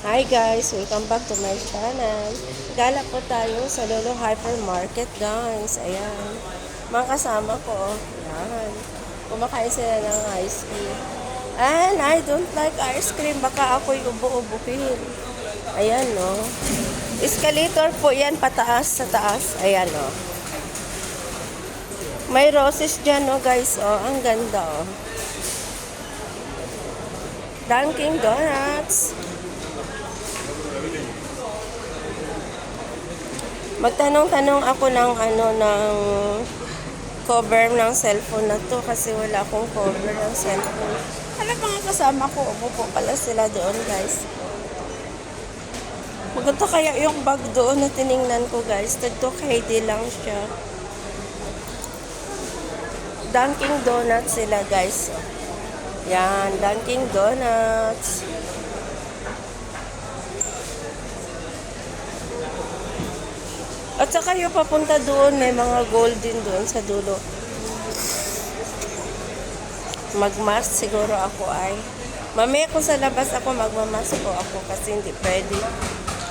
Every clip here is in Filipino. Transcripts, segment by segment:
Hi guys! Welcome back to my channel. Gala po tayo sa Lolo Hypermarket guys. Ayan. Mga kasama ko. Ayan. Kumakain sila ng ice cream. And I don't like ice cream. Baka ako'y ubo-ubuhin. Ayan no. Escalator po yan pataas sa taas. Ayan no. May roses dyan no guys. Oh, ang ganda oh. Dunkin' Donuts. Magtanong-tanong ako ng cover ng cellphone na to kasi wala akong cover ng cellphone. Alam mga kasama ko, umupo pala sila doon guys. Maganda kaya yung bag doon na tiningnan ko guys. Tagto KD lang siya. Dunkin' Donuts sila guys. Yan, Dunkin' Donuts. At saka yung papunta doon, may mga gold din doon sa dulo. Magmask siguro ako ay. Mamaya kung sa labas ako, magmamask ko ako kasi hindi pwede.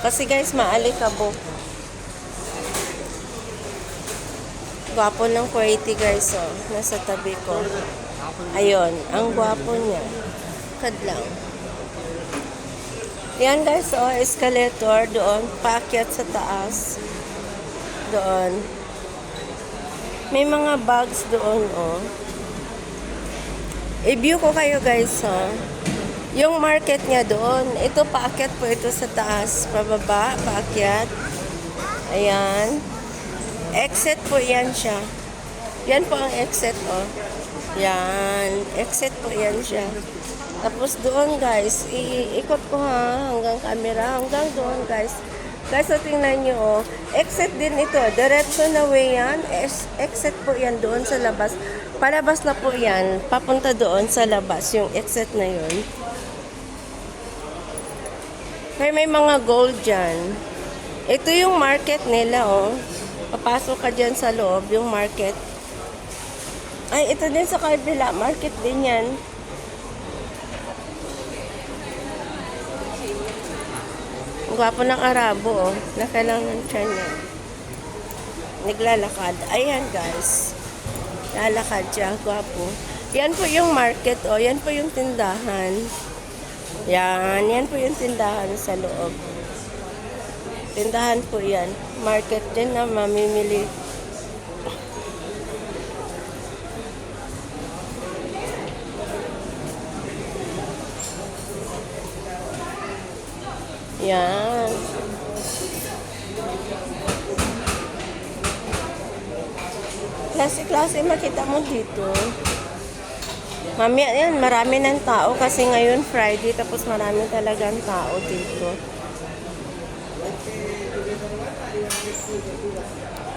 Kasi guys, maalikabok. Gwapo ng Kuwaiti guys, oh. Nasa tabi ko. Ayun, ang gwapo niya. Kadlang. Yan guys, oh, escalator doon, paakyat sa taas. Doon. May mga bags doon, oh. I-view ko kayo guys, oh. Yung market niya doon, ito paakyat po ito sa taas, pababa, paakyat. Ayan. Exit po yan siya. Yan po ang exit, oh. Yan. Exit po yan siya. Tapos doon guys, iikot ko ha, hanggang camera, hanggang doon guys. Guys, so tingnan nyo, oh. Exit din ito. Diretso na way yan. Exit po yan doon sa labas. Palabas na po yan. Papunta doon sa labas. Yung exit na yun. Kaya may mga gold dyan. Ito yung market nila, oh. Papasok ka dyan sa loob, yung market. Ay, ito din sa kabila. Market din yan. Gwapo ng Arabo, oh. Nakailangan siya niya. Naglalakad. Ayan, guys. Lalakad siya. Gwapo. Yan po yung market, oh. Yan po yung tindahan. Yan. Yan po yung tindahan sa loob. Tindahan po yan. Market din na mamimili. Yan. Klase-klase makita mo dito. Mamaya yan, marami ng tao kasi ngayon Friday tapos marami talagang tao dito.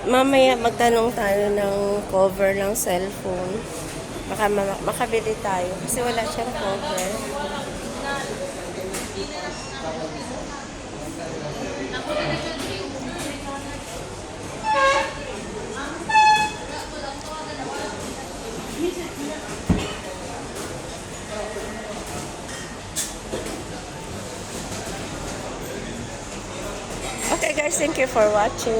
Mamaya magtanong tayo ng cover ng cellphone. Baka makabili tayo kasi wala siyang cover. Okay guys, thank you for watching.